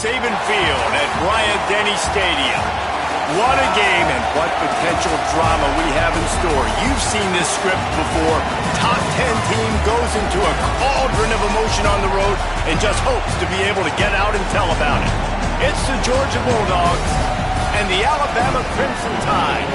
Saban Field at Bryant-Denny Stadium. What a game and what potential drama we have in store. You've seen this script before. Top 10 team goes into a cauldron of emotion on the road and just hopes to be able to get out and tell about it. It's the Georgia Bulldogs and the Alabama Crimson Tide.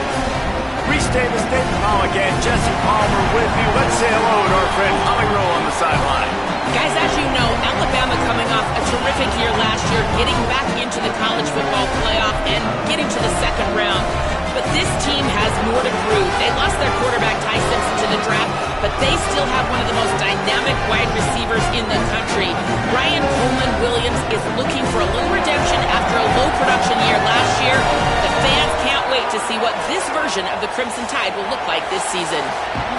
Reese Davis, Dave Pollock, and Jesse Palmer with you. Let's say hello to our friend Holly Rowe on the sideline. Guys, as you know, Alabama coming off a terrific year last year, getting back into the college football playoff and getting to the second round. But this team has more to prove. They lost their quarterback, Ty Simpson, to the draft, but they still have one of the most dynamic wide receivers in the country. Ryan Coleman-Williams is looking for a little redemption after a low production year last year. The fans can't wait to see what this version of the Crimson Tide will look like this season.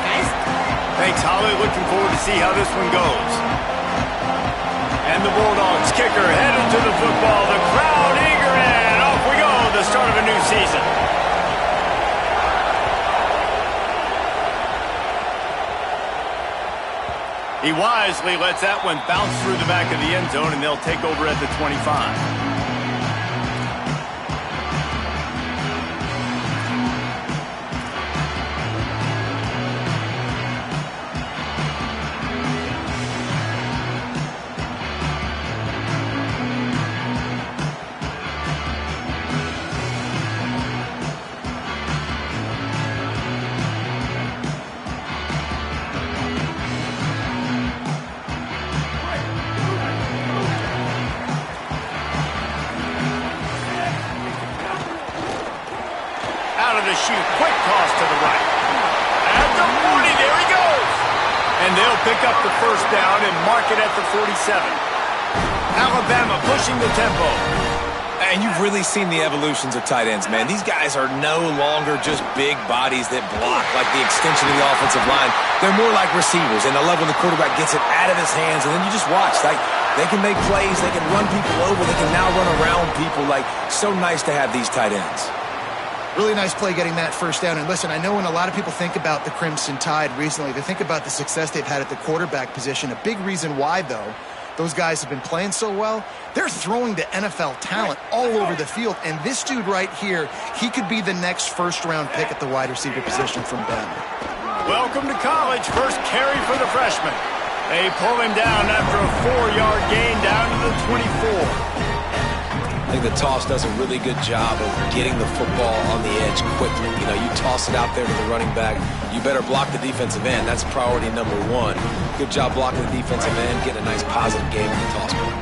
Guys? Thanks, Holly. Looking forward to see how this one goes. And the Bulldogs kicker headed to the football. The crowd eager, and off we go. The start of a new season. He wisely lets that one bounce through the back of the end zone, and they'll take over at the 25. Shoot, quick toss to the right. At the 40, there he goes. And they'll pick up the first down and mark it at the 47. Alabama pushing the tempo. And you've really seen the evolutions of tight ends, man. These guys are no longer just big bodies that block like the extension of the offensive line. They're more like receivers, and I love when the quarterback gets it out of his hands, and then you just watch. Like, they can make plays, they can run people over, they can now run around people. Like, so nice to have these tight ends. Really nice play getting that first down. And listen, I know when a lot of people think about the Crimson Tide recently, they think about the success they've had at the quarterback position. A big reason why, though, those guys have been playing so well, they're throwing to NFL talent all over the field. And this dude right here, he could be the next first-round pick at the wide receiver position from Bama. Welcome to college. First carry for the freshman. They pull him down after a 4-yard gain down to the 24. I think the toss does a really good job of getting the football on the edge quickly. You know, you toss it out there to the running back, you better block the defensive end. That's priority number one. Good job blocking the defensive end, getting a nice positive game in the toss point.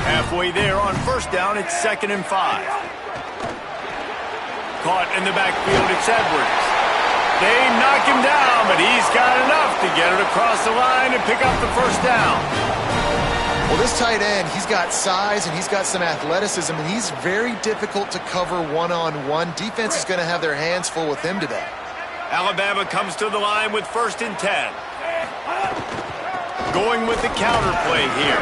Halfway there on first down, it's 2nd and 5. Caught in the backfield, it's Edwards. They knock him down, but he's got enough to get it across the line and pick up the first down. Well, this tight end, he's got size and he's got some athleticism, and he's very difficult to cover one-on-one. Defense is going to have their hands full with him today. Alabama comes to the line with 1st and 10. Going with the counter play here.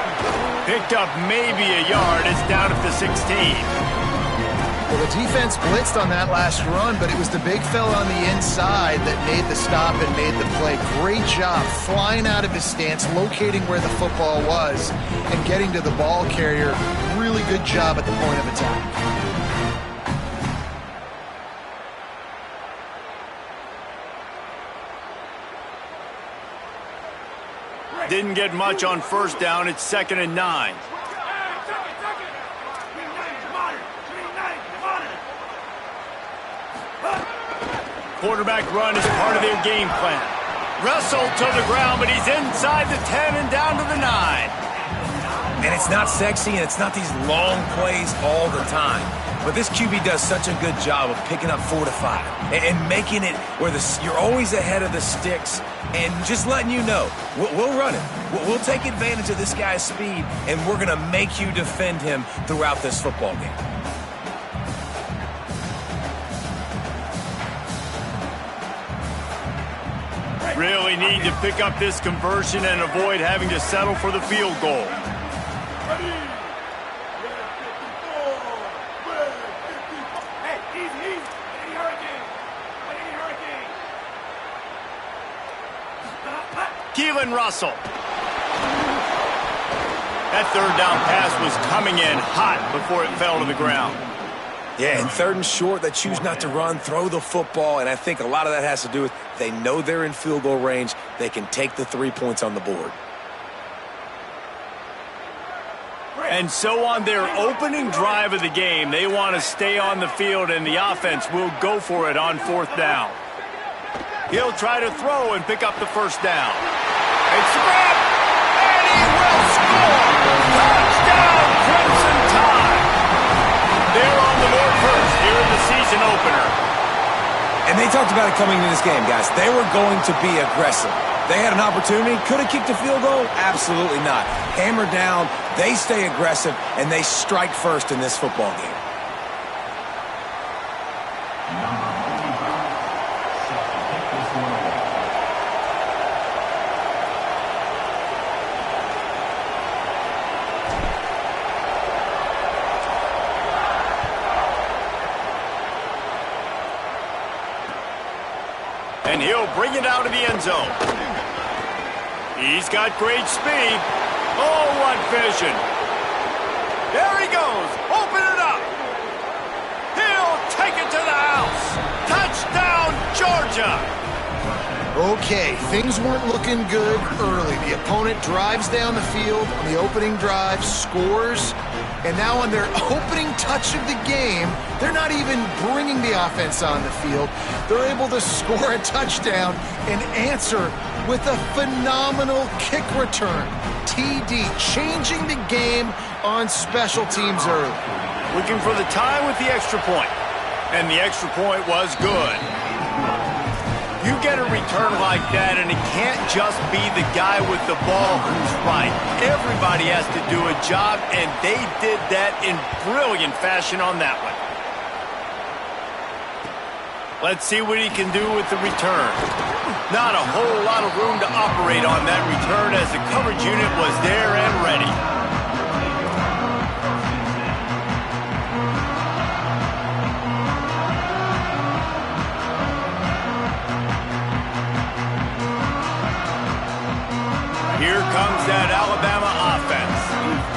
Picked up maybe a yard. It's down at the 16. Well, the defense blitzed on that last run, but it was the big fella on the inside that made the stop and made the play. Great job flying out of his stance, locating where the football was, and getting to the ball carrier. Really good job at the point of attack. didn't get much on first down. It's 2nd and 9. Quarterback run is part of their game plan. Russell to the ground, but he's inside the 10 and down to the 9. And it's not sexy, and it's not these long plays all the time. But this QB does such a good job of picking up 4 to 5 and making it where you're always ahead of the sticks and just letting you know, we'll run it. We'll take advantage of this guy's speed, and we're going to make you defend him throughout this football game. Really need to pick up this conversion and avoid having to settle for the field goal. Keelan Russell. That third down pass was coming in hot before it fell to the ground. Yeah, and 3rd and short, they choose not to run, throw the football, and I think a lot of that has to do with they know they're in field goal range. They can take the 3 points on the board. And so on their opening drive of the game, they want to stay on the field, and the offense will go for it on 4th down. He'll try to throw and pick up the 1st down. It's grabbed, and he will score! Touchdown, Crimson Tide! They're on the board first here in the season opener. And they talked about it coming into this game, guys. They were going to be aggressive. They had an opportunity. Could have kicked a field goal? Absolutely not. Hammer down, they stay aggressive, and they strike first in this football game. And he'll bring it out of the end zone. He's got great speed. Oh, what vision. There he goes. Open it up. He'll take it to the house. Touchdown, Georgia. Okay, things weren't looking good early. The opponent drives down the field on the opening drive, scores, and now on their opening touch of the game, they're not even bringing the offense on the field. They're able to score a touchdown and answer with a phenomenal kick return. TD, changing the game on special teams early. Looking for the tie with the extra point. And the extra point was good. You get a return like that, and it can't just be the guy with the ball who's right. Everybody has to do a job, and they did that in brilliant fashion on that one. Let's see what he can do with the return. Not a whole lot of room to operate on that return as the coverage unit was there and ready. Here comes that Alabama offense.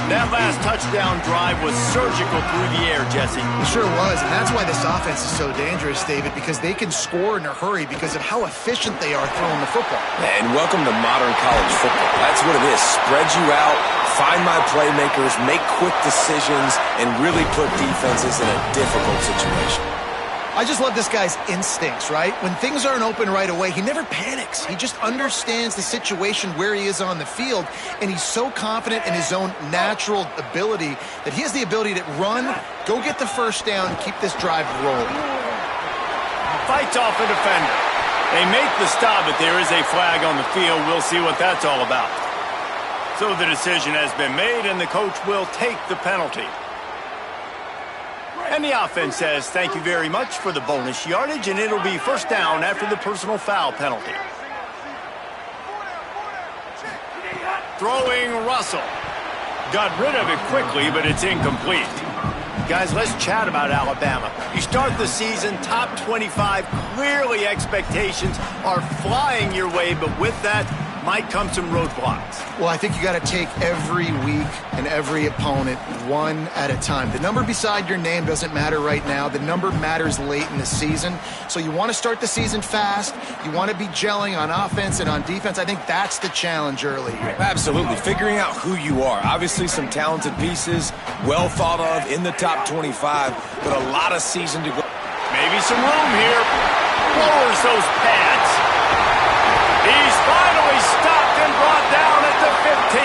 That last touchdown drive was surgical through the air, Jesse. It sure was, and that's why this offense is so dangerous, David, because they can score in a hurry because of how efficient they are throwing the football. And welcome to modern college football. That's what it is. Spread you out, find my playmakers, make quick decisions, and really put defenses in a difficult situation. I just love this guy's instincts, right? When things aren't open right away, he never panics. He just understands the situation where he is on the field, and he's so confident in his own natural ability that he has the ability to run, go get the first down, and keep this drive rolling. Fights off a defender. They make the stop, but there is a flag on the field. We'll see what that's all about. So the decision has been made, and the coach will take the penalty. And the offense says thank you very much for the bonus yardage, and it'll be first down after the personal foul penalty. Throwing Russell. Got rid of it quickly, but it's incomplete. Guys, let's chat about Alabama. You start the season top 25. Clearly expectations are flying your way, but with that, might come some roadblocks. Well, I think you got to take every week and every opponent one at a time. The number beside your name doesn't matter right now. The number matters late in the season. So you want to start the season fast. You want to be gelling on offense and on defense. I think that's the challenge early here. Absolutely. Figuring out who you are. Obviously some talented pieces, well thought of in the top 25, but a lot of season to go. Maybe some room here. Lowers those pads. He's finally stopped and brought down at the 15.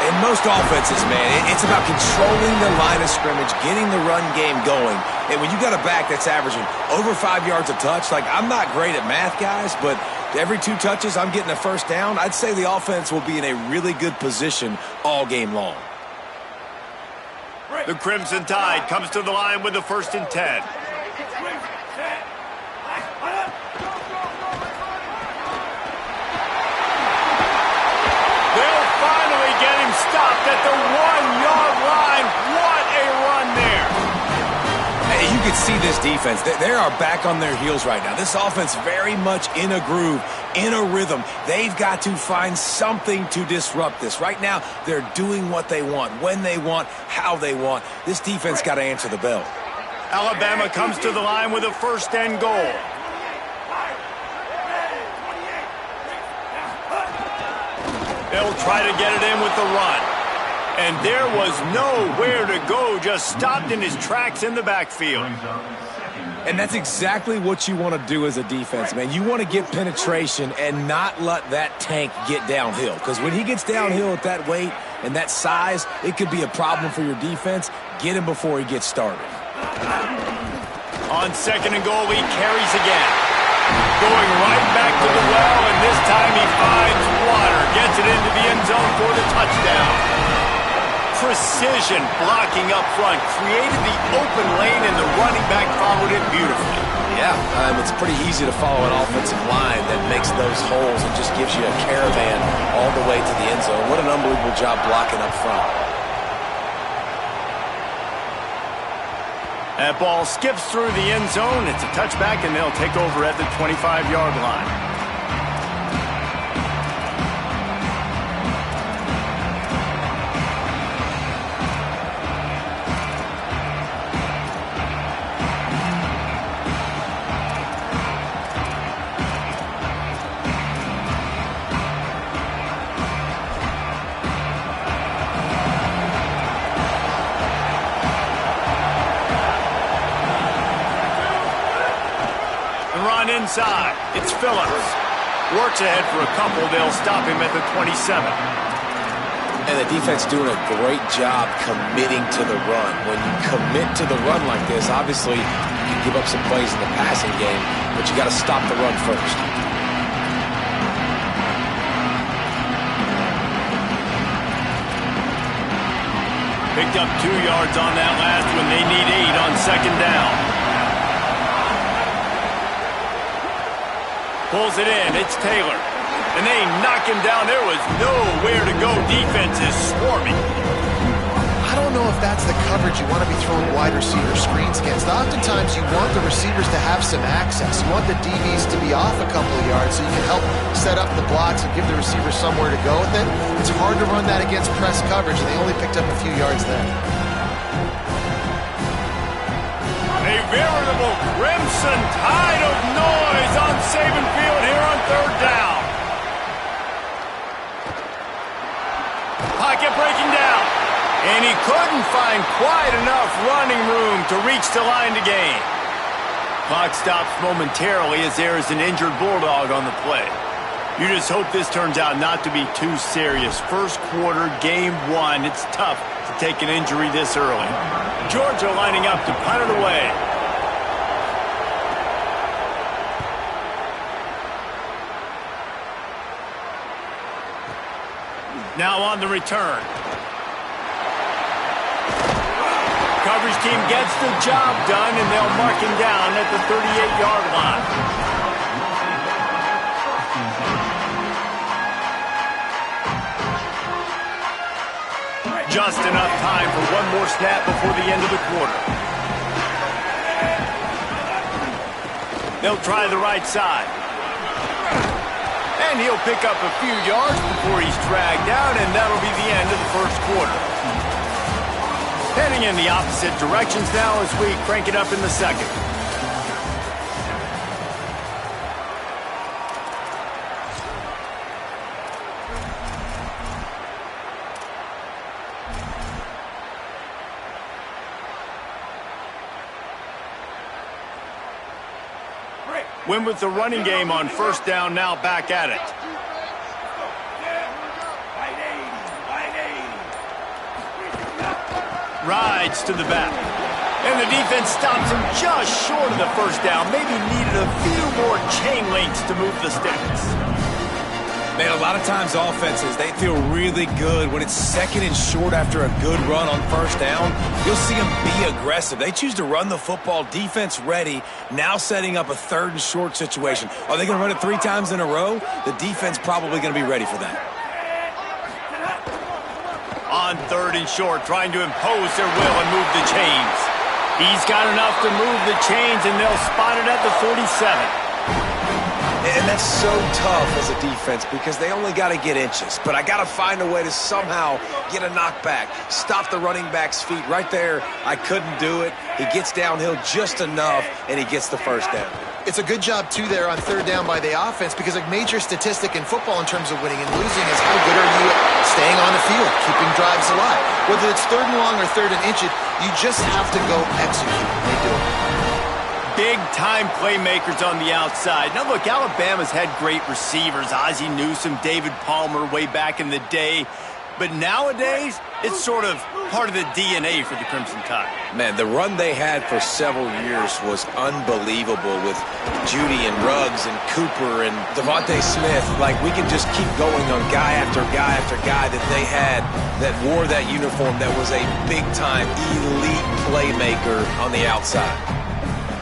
In most offenses, man, it's about controlling the line of scrimmage, getting the run game going. And when you got a back that's averaging over 5 yards a touch, like, I'm not great at math, guys, but every 2 touches I'm getting a first down, I'd say the offense will be in a really good position all game long. The Crimson Tide comes to the line with the 1st and 10. They'll finally get him stopped at the 1-yard line. What a run there. Hey, you can see this defense. They are back on their heels right now. This offense very much in a groove, in a rhythm. They've got to find something to disrupt this. Right now, they're doing what they want, when they want, how they want. This defense got to answer the bell. Alabama comes to the line with a 1st and goal. They'll try to get it in with the run. And there was nowhere to go, just stopped in his tracks in the backfield. And that's exactly what you want to do as a defense, man. You want to get penetration and not let that tank get downhill. Because when he gets downhill at that weight and that size, it could be a problem for your defense. Get him before he gets started. On 2nd and goal, he carries again. Going right back to the well, and this time he finds water. Gets it into the end zone for the touchdown. Precision blocking up front. Created the open lane, and the running back followed it beautifully. Yeah, it's pretty easy to follow an offensive line that makes those holes and just gives you a caravan all the way to the end zone. What an unbelievable job blocking up front. That ball skips through the end zone. It's a touchback, and they'll take over at the 25-yard line. Inside, it's Phillips. Works ahead for a couple. They'll stop him at the 27. And the defense doing a great job committing to the run. When you commit to the run like this, obviously you can give up some plays in the passing game, but you got to stop the run first. Picked up 2 yards on that last one. They need 8 on 2nd down. Pulls it in. It's Taylor. And they knock him down. There was nowhere to go. Defense is swarming. I don't know if that's the coverage you want to be throwing wide receiver screens against. Oftentimes, you want the receivers to have some access. You want the DBs to be off a couple of yards so you can help set up the blocks and give the receivers somewhere to go with it. It's hard to run that against press coverage, and they only picked up a few yards there. A veritable crimson tide of noise on Saban Field here on 3rd down. Pocket breaking down. And he couldn't find quite enough running room to reach the line to gain. Clock stops momentarily as there is an injured Bulldog on the play. You just hope this turns out not to be too serious. First quarter, game 1. It's tough to take an injury this early. Georgia lining up to punt it away. Now on the return. Coverage team gets the job done, and they'll mark him down at the 38-yard line. Just enough time for one more snap before the end of the quarter. They'll try the right side. And he'll pick up a few yards before he's dragged out, and that'll be the end of the first quarter. Heading in the opposite directions now as we crank it up in the second. Win with the running game on first down, now back at it. Rides to the back. And the defense stops him just short of the first down. Maybe needed a few more chain links to move the sticks. Man, a lot of times offenses, they feel really good when it's second and short after a good run on first down. You'll see them be aggressive. They choose to run the football, defense ready, now setting up a third and short situation. Are they going to run it 3 times in a row? The defense probably going to be ready for that. On third and short, trying to impose their will and move the chains. He's got enough to move the chains, and they'll spot it at the 47. And that's so tough as a defense because they only got to get inches. But I got to find a way to somehow get a knockback, stop the running back's feet. Right there, I couldn't do it. He gets downhill just enough, and he gets the first down. It's a good job, too, there on third down by the offense because a major statistic in football in terms of winning and losing is how good are you at staying on the field, keeping drives alive. Whether it's third and long or third and inches, you just have to go execute. They do it. Big-time playmakers on the outside. Now, look, Alabama's had great receivers. Ozzie Newsome, David Palmer way back in the day. But nowadays, it's sort of part of the DNA for the Crimson Tide. Man, the run they had for several years was unbelievable with Judy and Ruggs and Cooper and Devontae Smith. Like, we can just keep going on guy after guy after guy that they had that wore that uniform that was a big-time elite playmaker on the outside.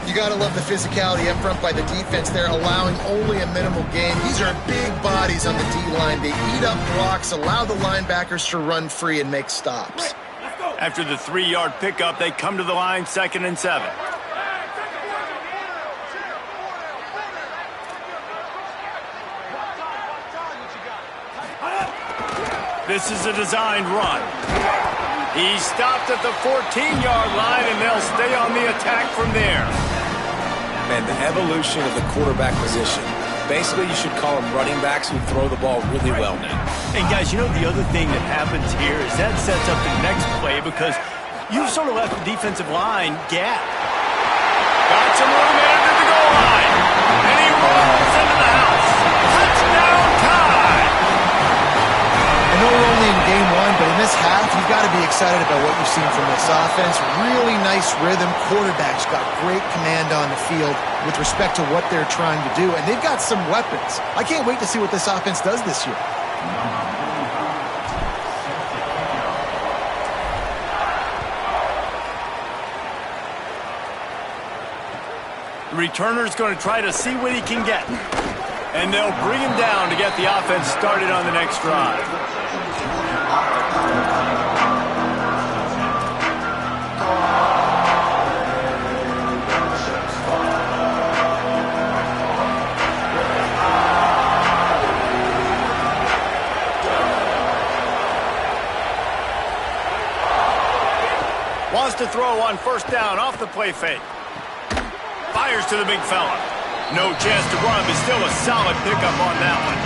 You got to love the physicality up front by the defense there, allowing only a minimal gain. These are big bodies on the D-line. They eat up blocks, allow the linebackers to run free and make stops. After the 3-yard pickup, they come to the line, 2nd and 7. This is a designed run. He's stopped at the 14-yard line, and they'll stay on the attack from there. Man, the evolution of the quarterback position. Basically, you should call them running backs who throw the ball really well now. And, guys, you know the other thing that happens here is that sets up the next play because you've sort of left the defensive line gap. Got some room into the goal line. And he rolls into the house. Touchdown Tide! I know we're only in game 1, but in this half, you've got to be excited about what you've seen from this offense. Really nice rhythm. Quarterback's got great command on the field with respect to what they're trying to do, and they've got some weapons. I can't wait to see what this offense does this year. The returner's going to try to see what he can get. And they'll bring him down to get the offense started on the next drive. Wants to throw on first down off the play fake. Fires to the big fella. No chance to run, but still a solid pickup on that one.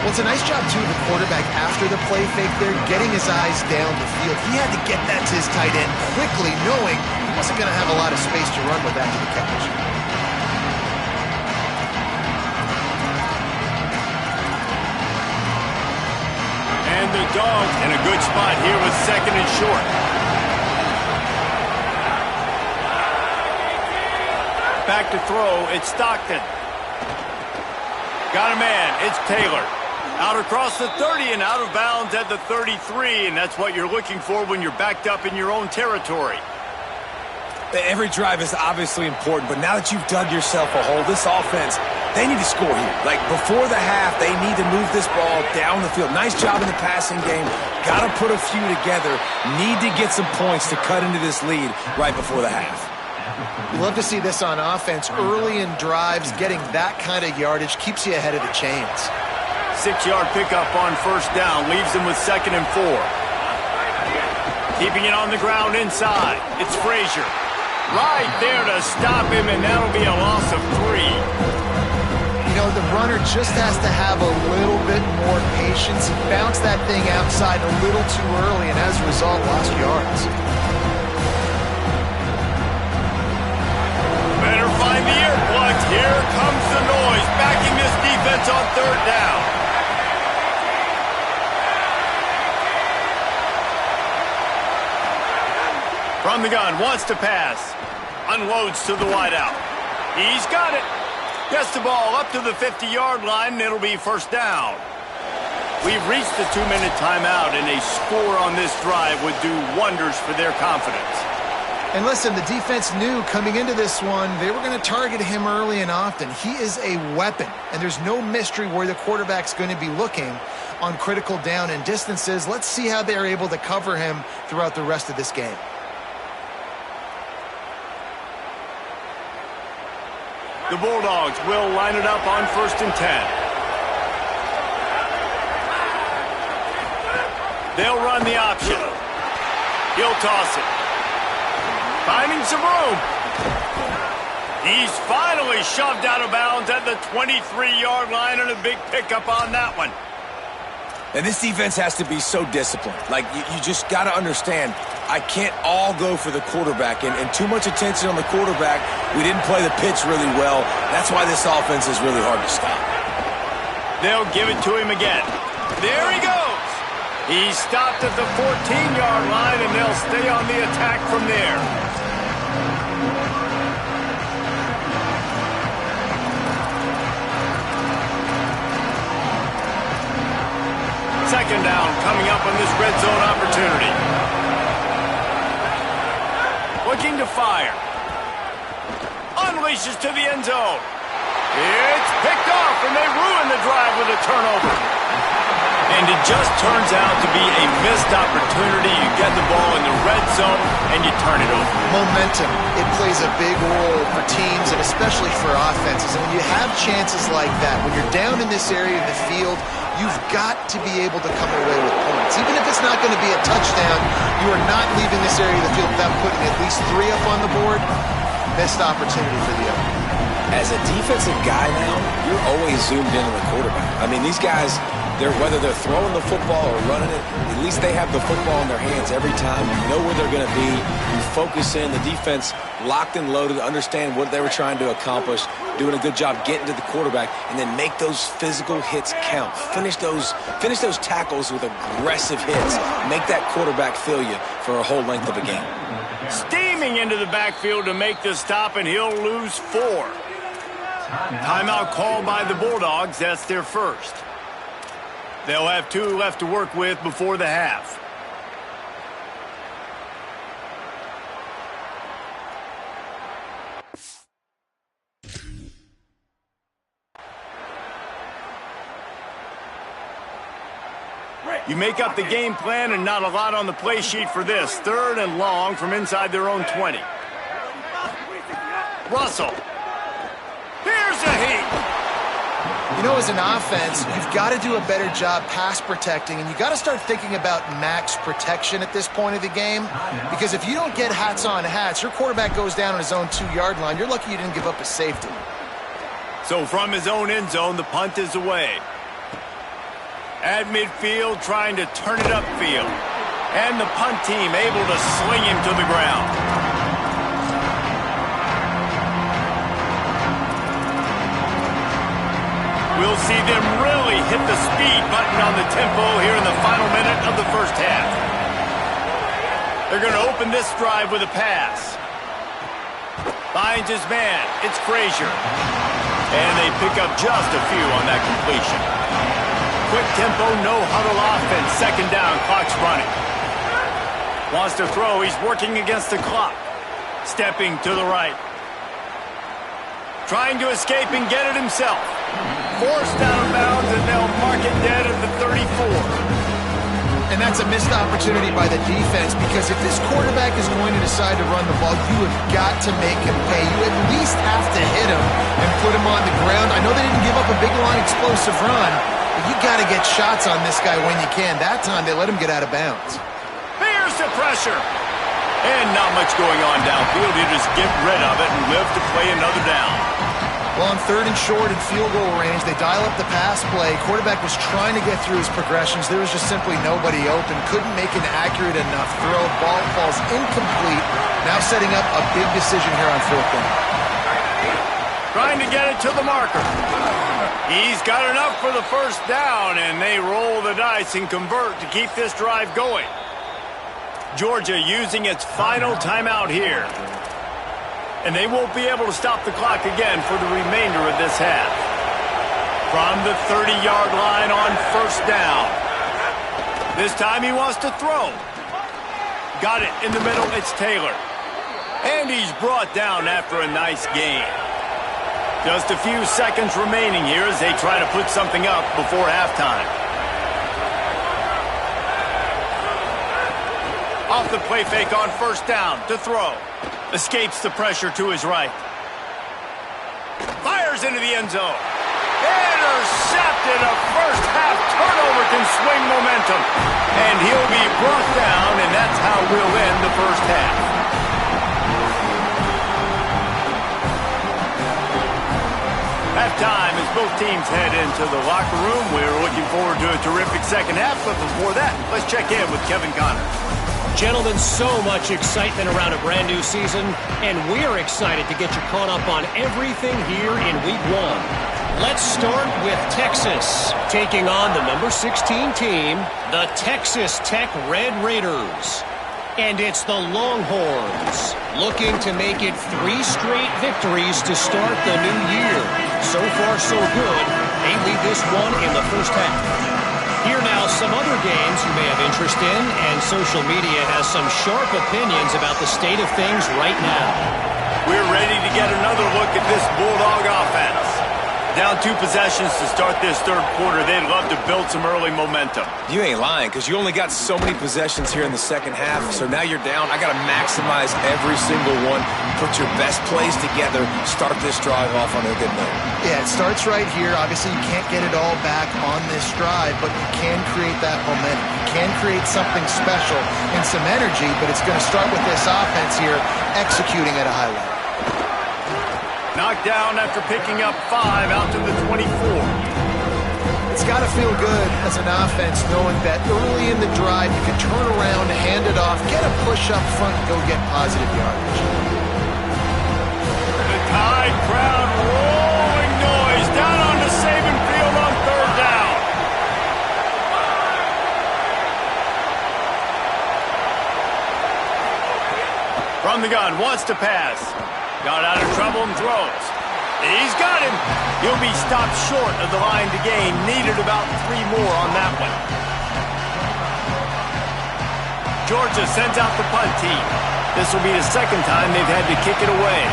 Well, it's a nice job, too, of the quarterback after the play fake there, getting his eyes down the field. He had to get that to his tight end quickly, knowing he wasn't going to have a lot of space to run with after the catch. And the Dogs in a good spot here with 2nd and short. Back to throw, it's Stockton. Got a man, it's Taylor. Out across the 30 and out of bounds at the 33, and that's what you're looking for when you're backed up in your own territory. Every drive is obviously important, but now that you've dug yourself a hole, this offense, they need to score here. Like, before the half, they need to move this ball down the field. Nice job in the passing game. Got to put a few together. Need to get some points to cut into this lead right before the half. You love to see this on offense. Early in drives, getting that kind of yardage keeps you ahead of the chains. 6-yard pickup on first down leaves them with 2nd and 4. Keeping it on the ground inside. It's Frazier. Right there to stop him, and that'll be a loss of 3. You know, the runner just has to have a little bit more patience. He bounced that thing outside a little too early, and as a result, lost yards. Better find the earplugs. Here comes the noise, backing this defense on 3rd down. From the gun, wants to pass. Unloads to the wideout. He's got it. Gets the ball up to the 50-yard line, and it'll be first down. We've reached the 2-minute timeout, and a score on this drive would do wonders for their confidence. And listen, the defense knew coming into this one, they were going to target him early and often. He is a weapon, and there's no mystery where the quarterback's going to be looking on critical down and distances. Let's see how they're able to cover him throughout the rest of this game. The Bulldogs will line it up on 1st and 10. They'll run the option. He'll toss it. Finding some room. He's finally shoved out of bounds at the 23-yard line, and a big pickup on that one. And this defense has to be so disciplined. Like, you just got to understand, I can't all go for the quarterback. And too much attention on the quarterback. We didn't play the pitch really well. That's why this offense is really hard to stop. They'll give it to him again. There he goes. He's stopped at the 14-yard line, and they'll stay on the attack from there. Second down coming up on this red zone opportunity. Looking to fire. Unleashes to the end zone. It's picked off, and they ruin the drive with a turnover. And it just turns out to be a missed opportunity. You get the ball in the red zone, and you turn it over. Momentum, it plays a big role for teams and especially for offenses. And when you have chances like that, when you're down in this area of the field, you've got to be able to come away with points. Even if it's not going to be a touchdown, you are not leaving this area of the field without putting at least 3 up on the board. Missed opportunity for the other. As a defensive guy now, you're always zoomed in on the quarterback. I mean, these guys, whether they're throwing the football or running it, at least they have the football in their hands every time. You know where they're going to be. You focus in. The defense locked and loaded, understand what they were trying to accomplish, doing a good job getting to the quarterback, and then make those physical hits count. Finish those tackles with aggressive hits. Make that quarterback feel you for a whole length of a game. Steaming into the backfield to make the stop, and he'll lose 4. Timeout called by the Bulldogs. That's their first. They'll have 2 left to work with before the half. You make up the game plan, and not a lot on the play sheet for this. 3rd and long from inside their own 20. Russell. Here's a heat. You know, as an offense, you've got to do a better job pass protecting, and you got to start thinking about max protection at this point of the game, because if you don't get hats on hats, your quarterback goes down on his own 2-yard line. You're lucky you didn't give up a safety. So from his own end zone, the punt is away. At midfield, trying to turn it upfield. And the punt team able to sling him to the ground. We'll see them really hit the speed button on the tempo here in the final minute of the first half. They're going to open this drive with a pass. Finds his man. It's Frazier. And they pick up just a few on that completion. Quick tempo, no huddle offense. Second down, clock's running. Wants to throw. He's working against the clock. Stepping to the right. Trying to escape and get it himself. Forced out of bounds, and they'll mark it dead at the 34. And that's a missed opportunity by the defense, because if this quarterback is going to decide to run the ball, you have got to make him pay. You at least have to hit him and put him on the ground. I know they didn't give up a big, long, explosive run, but you got to get shots on this guy when you can. That time, they let him get out of bounds. Here's the pressure. And not much going on downfield. You just get rid of it and live to play another down. Well, on 3rd and short and field goal range, they dial up the pass play. Quarterback was trying to get through his progressions. There was just simply nobody open. Couldn't make an accurate enough throw. Ball falls incomplete. Now setting up a big decision here on 4th down. Trying to get it to the marker. He's got enough for the first down, and they roll the dice and convert to keep this drive going. Georgia using its final timeout here. And they won't be able to stop the clock again for the remainder of this half. From the 30-yard line on 1st down. This time he wants to throw. Got it in the middle. It's Taylor. And he's brought down after a nice gain. Just a few seconds remaining here as they try to put something up before halftime. Off the play fake on 1st down to throw. Escapes the pressure to his right. Fires into the end zone. Intercepted. A first half turnover can swing momentum. And he'll be brought down, and that's how we'll end the first half. Halftime as both teams head into the locker room. We're looking forward to a terrific second half, but before that, let's check in with Kevin Connors. Gentlemen, so much excitement around a brand new season, and we're excited to get you caught up on everything here in Week 1. Let's start with Texas, taking on the number 16 team, the Texas Tech Red Raiders. And it's the Longhorns, looking to make it 3 straight victories to start the new year. So far, so good. They lead this one in the first half. Here now, some other games you may have interest in, and social media has some sharp opinions about the state of things right now. We're ready to get another look at this Bulldog offense. Down 2 possessions to start this 3rd quarter. They'd love to build some early momentum. You ain't lying, because you only got so many possessions here in the second half, so now you're down. I got to maximize every single one. Put your best plays together. Start this drive off on a good note. Yeah, it starts right here. Obviously, you can't get it all back on this drive, but you can create that momentum. You can create something special and some energy, but it's going to start with this offense here executing at a high level. Knocked down after picking up 5 out to the 24. It's got to feel good as an offense knowing that early in the drive you can turn around, hand it off, get a push up front, and go get positive yardage. The Tide crowd rolling noise down on the Saban field on 3rd down. From the gun, wants to pass. Got out of trouble and throws. He's got him. He'll be stopped short of the line to gain. Needed about 3 more on that one. Georgia sends out the punt team. This will be the 2nd time they've had to kick it away.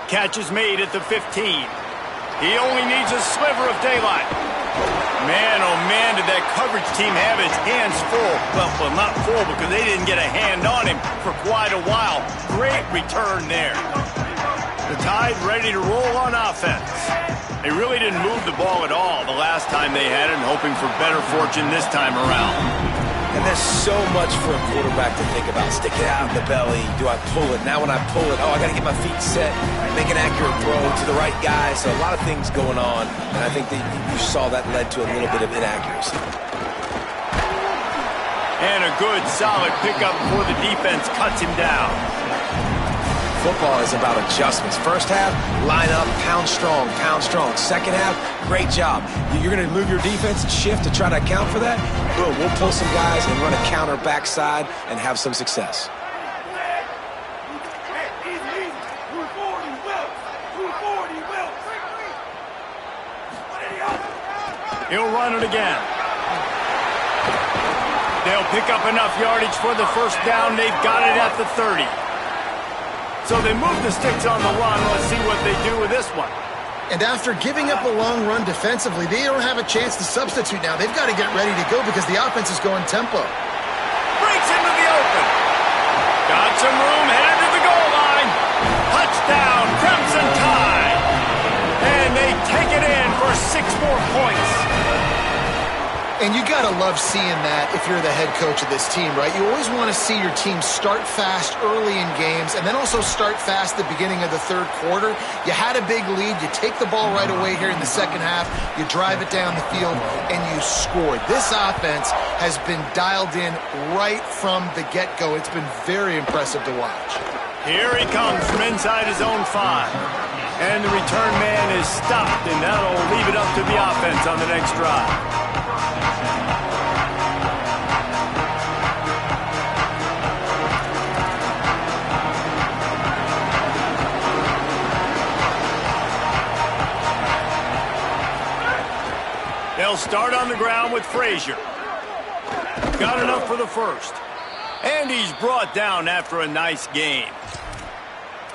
Catch is made at the 15. He only needs a sliver of daylight. Man, oh man, did that coverage team have its hands full. Well, not full because they didn't get a hand on him for quite a while. Great return there. The Tide ready to roll on offense. They really didn't move the ball at all the last time they had it, and hoping for better fortune this time around. And there's so much for a quarterback to think about. Stick it out in the belly. Do I pull it? Now when I pull it, I got to get my feet set, make an accurate throw to the right guy. So a lot of things going on, and I think that you saw that led to a little bit of inaccuracy. And a good, solid pickup before the defense cuts him down. Football is about adjustments. First half, line up, pound strong, pound strong. Second half, great job. You're going to move your defense and shift to try to account for that. Boom, we'll pull some guys and run a counter backside and have some success. He'll run it again. They'll pick up enough yardage for the first down. They've got it at the 30. So they move the sticks on the run. Let's see what they do with this one. And after giving up a long run defensively, they don't have a chance to substitute now. They've got to get ready to go because the offense is going tempo. Breaks into the open. Got some room, headed to the goal line. Touchdown, Crimson Tide. And they take it in for 6 more points. And you got to love seeing that if you're the head coach of this team, right? You always want to see your team start fast early in games and then also start fast at the beginning of the third quarter. You had a big lead. You take the ball right away here in the second half. You drive it down the field, and you scored. This offense has been dialed in right from the get-go. It's been very impressive to watch. Here he comes from inside his own 5. And the return man is stopped, and that'll leave it up to the offense on the next drive. They'll start on the ground with Frazier. Got enough for the first. And he's brought down after a nice game.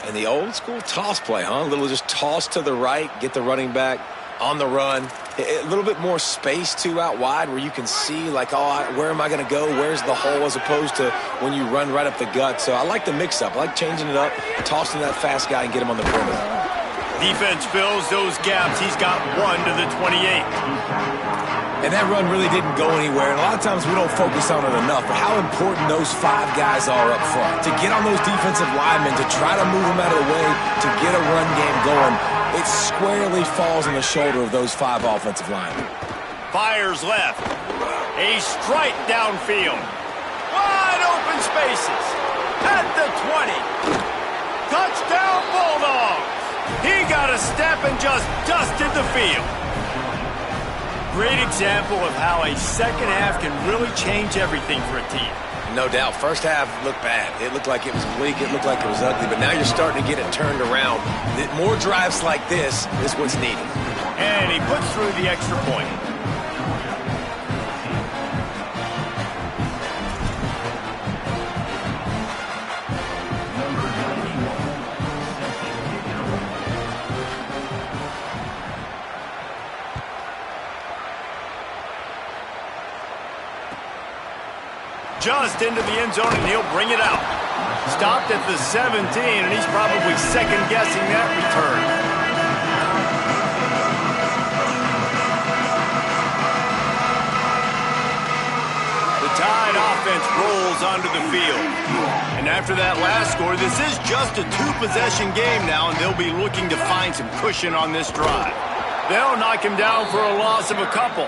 And the old school toss play, huh? A little just toss to the right, get the running back on the run. A little bit more space, too, out wide where you can see, like, oh, where am I going to go? Where's the hole, as opposed to when you run right up the gut. So I like the mix-up. I like changing it up, tossing that fast guy and get him on the perimeter. Defense fills those gaps. He's got 1 to the 28. And that run really didn't go anywhere. And a lot of times we don't focus on it enough. But how important those 5 guys are up front. To get on those defensive linemen, to try to move them out of the way, to get a run game going, it squarely falls on the shoulder of those 5 offensive linemen. Fires left. A strike downfield. Wide open spaces. At the 20. Touchdown Bulldogs. He got a step and just dusted the field. Great example of how a second half can really change everything for a team. No doubt. First half looked bad. It looked like it was bleak. It looked like it was ugly. But now you're starting to get it turned around. More drives like this is what's needed. And he puts through the extra point. Just into the end zone, and he'll bring it out. Stopped at the 17, and he's probably second-guessing that return. The Tide offense rolls onto the field. And after that last score, this is just a 2-possession game now, and they'll be looking to find some cushion on this drive. They'll knock him down for a loss of a couple.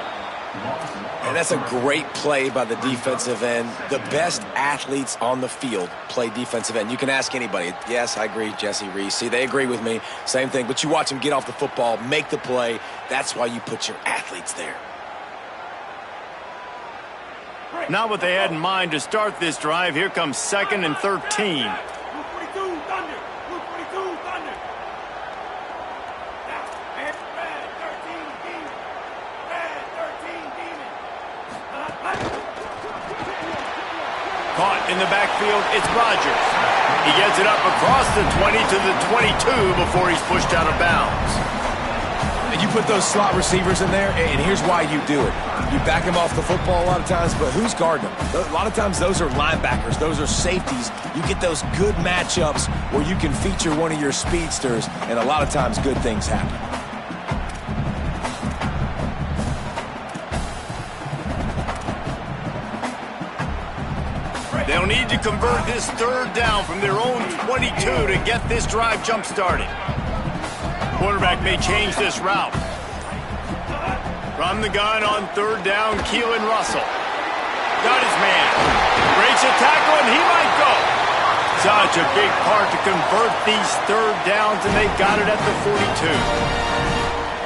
And that's a great play by the defensive end. The best athletes on the field play defensive end. You can ask anybody. Yes, I agree, Jesse Reese. See, they agree with me. Same thing. But you watch them get off the football, make the play. That's why you put your athletes there. Not what they had in mind to start this drive. Here comes 2nd and 13. Caught in the backfield, it's Rodgers. He gets it up across the 20 to the 22 before he's pushed out of bounds. And you put those slot receivers in there, and here's why you do it. You back them off the football a lot of times, but who's guarding them? A lot of times those are linebackers. Those are safeties. You get those good matchups where you can feature one of your speedsters, and a lot of times good things happen. They'll need to convert this 3rd down from their own 22 to get this drive jump-started. Quarterback may change this route. From the gun on 3rd down, Keelan Russell. Got his man. Breaks a tackle, and he might go. Such a big part to convert these 3rd downs, and they've got it at the 42.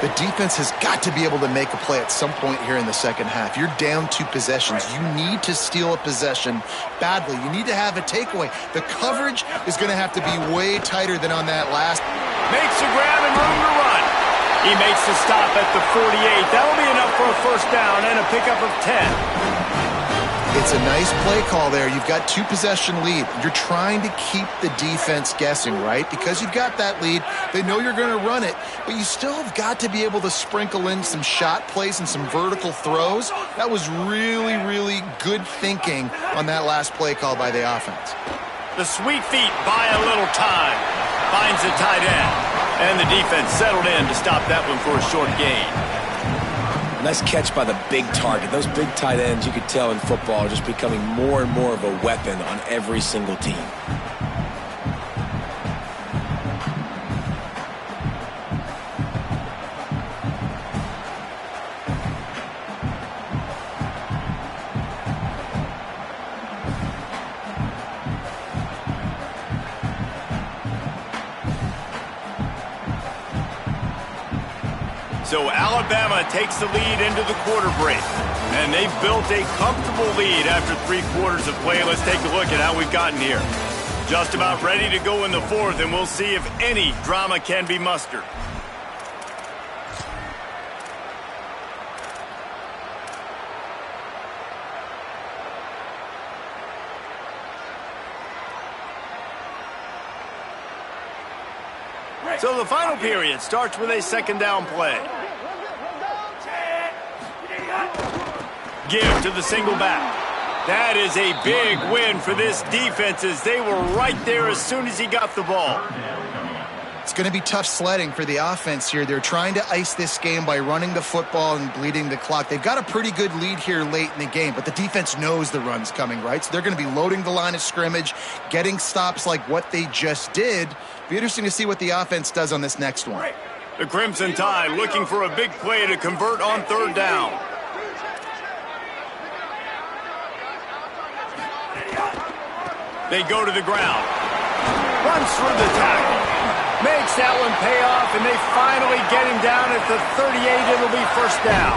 The defense has got to be able to make a play at some point here in the second half. You're down 2 possessions. You need to steal a possession badly. You need to have a takeaway. The coverage is going to have to be way tighter than on that last. Makes a grab and room to run. He makes the stop at the 48. That'll be enough for a 1st down and a pickup of 10. It's a nice play call there. You've got 2-possession lead. You're trying to keep the defense guessing, right? Because you've got that lead. They know you're going to run it, but you still have got to be able to sprinkle in some shot plays and some vertical throws. That was really, really good thinking on that last play call by the offense. The sweet feet buy a little time. Finds the tight end. And the defense settled in to stop that one for a short gain. Nice catch by the big target. Those big tight ends, you could tell in football, are just becoming more and more of a weapon on every single team. So Alabama takes the lead into the quarter break. And they've built a comfortable lead after 3 quarters of play. Let's take a look at how we've gotten here. Just about ready to go in the 4th, and we'll see if any drama can be mustered. So the final period starts with a 2nd down play. Give to the single back. That is a big win for this defense as they were right there as soon as he got the ball. It's going to be tough sledding for the offense here. They're trying to ice this game by running the football and bleeding the clock. They've got a pretty good lead here late in the game, but the defense knows the run's coming, right? So they're going to be loading the line of scrimmage, getting stops like what they just did. Be interesting to see what the offense does on this next one. The Crimson Tide looking for a big play to convert on 3rd down. They go to the ground. Runs through the tackle. Makes that one pay off, and they finally get him down at the 38. It'll be 1st down.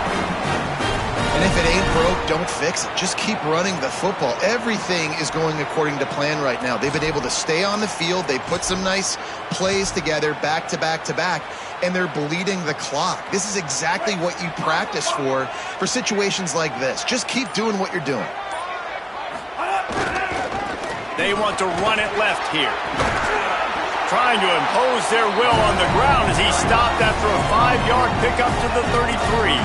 And if it ain't broke, don't fix it. Just keep running the football. Everything is going according to plan right now. They've been able to stay on the field. They put some nice plays together back to back to back, and they're bleeding the clock. This is exactly what you practice for situations like this. Just keep doing what you're doing. They want to run it left here. Trying to impose their will on the ground as he stopped after a 5-yard pickup to the 33.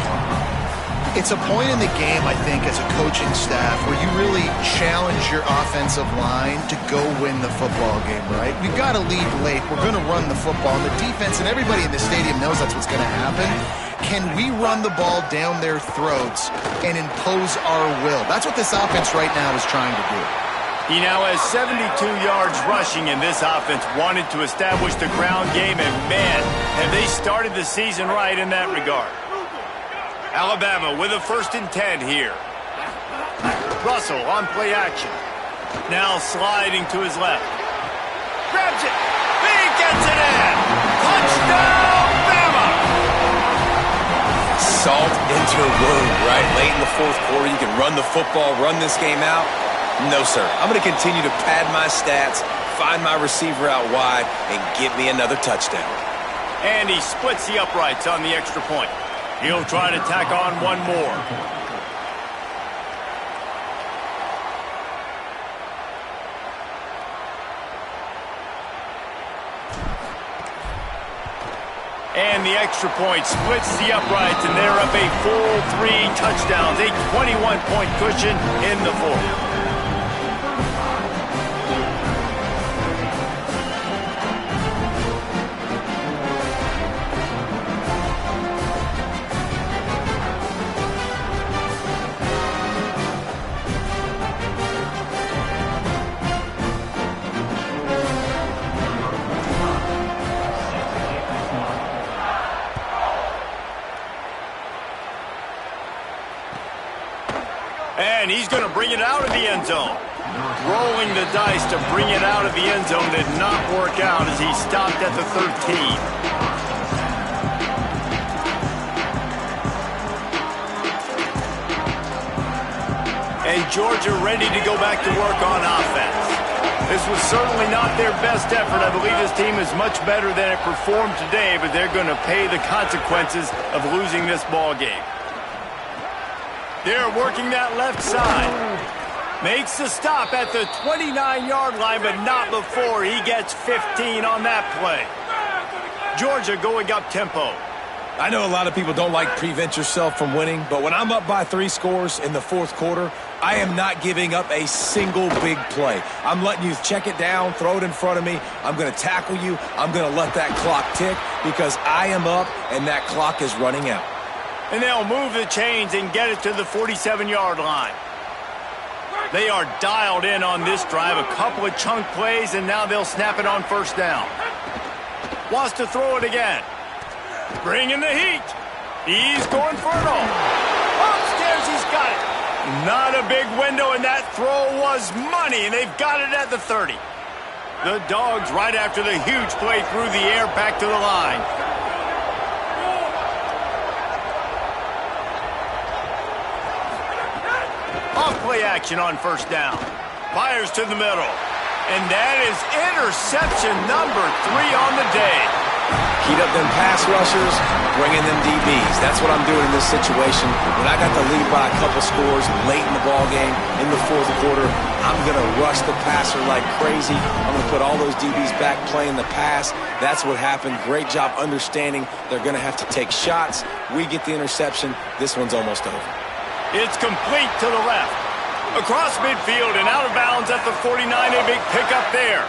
It's a point in the game, I think, as a coaching staff where you really challenge your offensive line to go win the football game, right? We've got to lead late. We're going to run the football. And the defense and everybody in the stadium knows that's what's going to happen. Can we run the ball down their throats and impose our will? That's what this offense right now is trying to do. He now has 72 yards rushing, and this offense wanted to establish the ground game, and man, have they started the season right in that regard. Alabama with a 1st and 10 here. Russell on play action. Now sliding to his left. Grabs it. He gets it in. Touchdown, Bama! Salt into a wound, right? Late in the 4th quarter, you can run the football, run this game out. No, sir. I'm going to continue to pad my stats, find my receiver out wide, and get me another touchdown. And he splits the uprights on the extra point. He'll try to tack on one more. And the extra point splits the uprights, and they're up a full 3 touchdowns, a 21-point cushion in the 4th. And he's going to bring it out of the end zone. Rolling the dice to bring it out of the end zone did not work out as he stopped at the 13. And Georgia ready to go back to work on offense. This was certainly not their best effort. I believe this team is much better than it performed today, but they're going to pay the consequences of losing this ball game. They're working that left side. Makes the stop at the 29-yard line, but not before he gets 15 on that play. Georgia going up tempo. I know a lot of people don't like prevent yourself from winning, but when I'm up by 3 scores in the fourth quarter, I am not giving up a single big play. I'm letting you check it down, throw it in front of me. I'm going to tackle you. I'm going to let that clock tick because I am up and that clock is running out. And they'll move the chains and get it to the 47-yard line. They are dialed in on this drive. A couple of chunk plays, and now they'll snap it on first down. Wants to throw it again. Bring in the heat. He's going for it all. Upstairs, he's got it. Not a big window, and that throw was money, and they've got it at the 30. The Dogs right after the huge play through the air back to the line. Off play action on first down. Fires to the middle. And that is interception number 3 on the day. Heat up them pass rushers, bring in them DBs. That's what I'm doing in this situation. When I got the lead by a couple scores late in the ball game, in the fourth quarter, I'm going to rush the passer like crazy. I'm going to put all those DBs back playing the pass. That's what happened. Great job understanding they're going to have to take shots. We get the interception. This one's almost over. It's complete to the left. Across midfield and out of bounds at the 49. A big pickup there.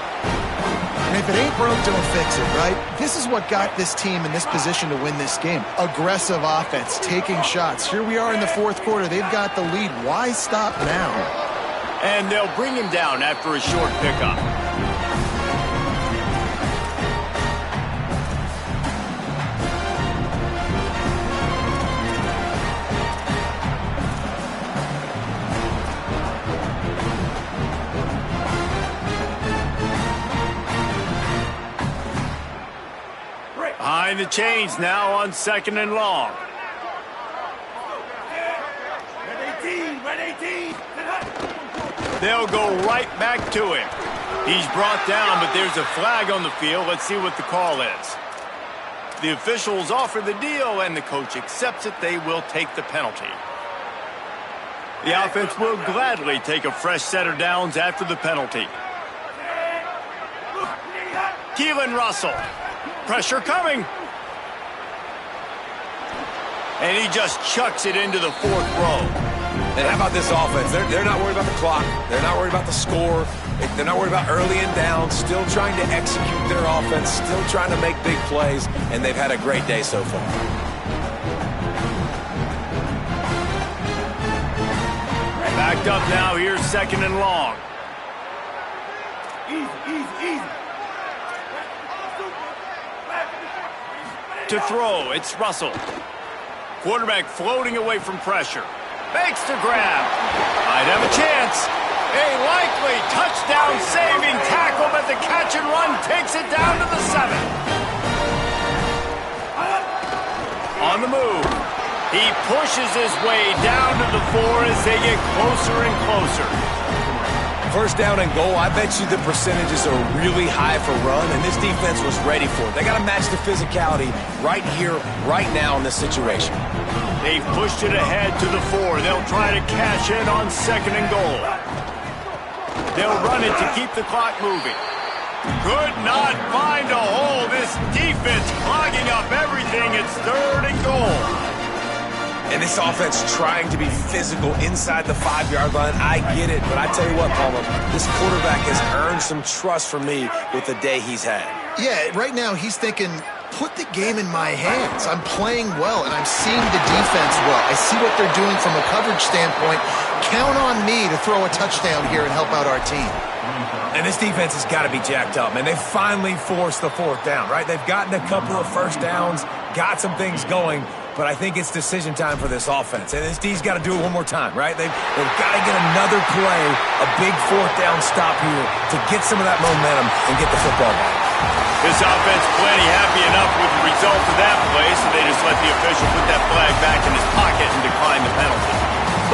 And if it ain't broke, don't fix it, right? This is what got this team in this position to win this game. Aggressive offense, taking shots. Here we are in the fourth quarter. They've got the lead. Why stop now? And they'll bring him down after a short pickup. Behind the chains now on 2nd and long. They'll go right back to him. He's brought down, but there's a flag on the field. Let's see what the call is. The officials offer the deal, and the coach accepts it. They will take the penalty. The offense will gladly take a fresh set of downs after the penalty. Keelan Russell. Pressure coming. And he just chucks it into the fourth row. And how about this offense? They're not worried about the clock. They're not worried about the score. They're not worried about early and down. Still trying to execute their offense. Still trying to make big plays. And they've had a great day so far. Backed up now. Here's 2nd and long. Easy. To throw, it's Russell. Quarterback floating away from pressure. Makes the grab. Might have a chance. A likely touchdown-saving tackle, but the catch and run takes it down to the 7. On the move. He pushes his way down to the 4 as they get closer and closer. First down and goal, I bet you the percentages are really high for run, and this defense was ready for it. They got to match the physicality right here, right now in this situation. They've pushed it ahead to the 4. They'll try to cash in on 2nd and goal. They'll run it to keep the clock moving. Could not find a hole. This defense clogging up everything. It's 3rd and goal. And this offense trying to be physical inside the 5-yard line. I get it, but I tell you what, Palmer, this quarterback has earned some trust from me with the day he's had. Yeah, right now he's thinking, put the game in my hands. I'm playing well, and I'm seeing the defense well. I see what they're doing from a coverage standpoint. Count on me to throw a touchdown here and help out our team. And this defense has got to be jacked up, man. They finally forced the 4th down, right? They've gotten a couple of first downs, got some things going, but I think it's decision time for this offense. And this D's got to do it one more time, right? They've got to get another play, a big 4th down stop here to get some of that momentum and get the football back. This offense plenty happy enough with the result of that play, so they just let the official put that flag back in his pocket and decline the penalty.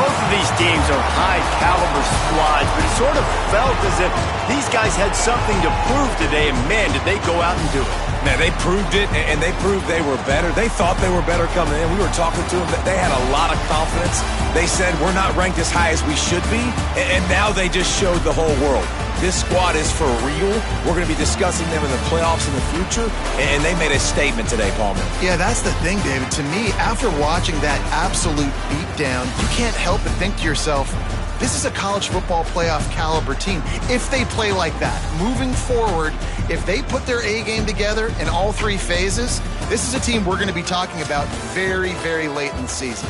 Both of these teams are high-caliber squads, but it sort of felt as if these guys had something to prove today, and man, did they go out and do it. Man, they proved it, and they proved they were better. They thought they were better coming in. We were talking to them. They had a lot of confidence. They said, we're not ranked as high as we should be, and now they just showed the whole world. This squad is for real. We're going to be discussing them in the playoffs in the future, and they made a statement today, Palmer. Yeah, that's the thing, David. To me, after watching that absolute beatdown, you can't help but think to yourself, this is a college football playoff caliber team. If they play like that, moving forward, if they put their A game together in all three phases, this is a team we're going to be talking about very, very late in the season.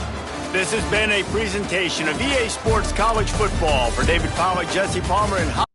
This has been a presentation of EA Sports College Football. For David Palmer, Jesse Palmer, and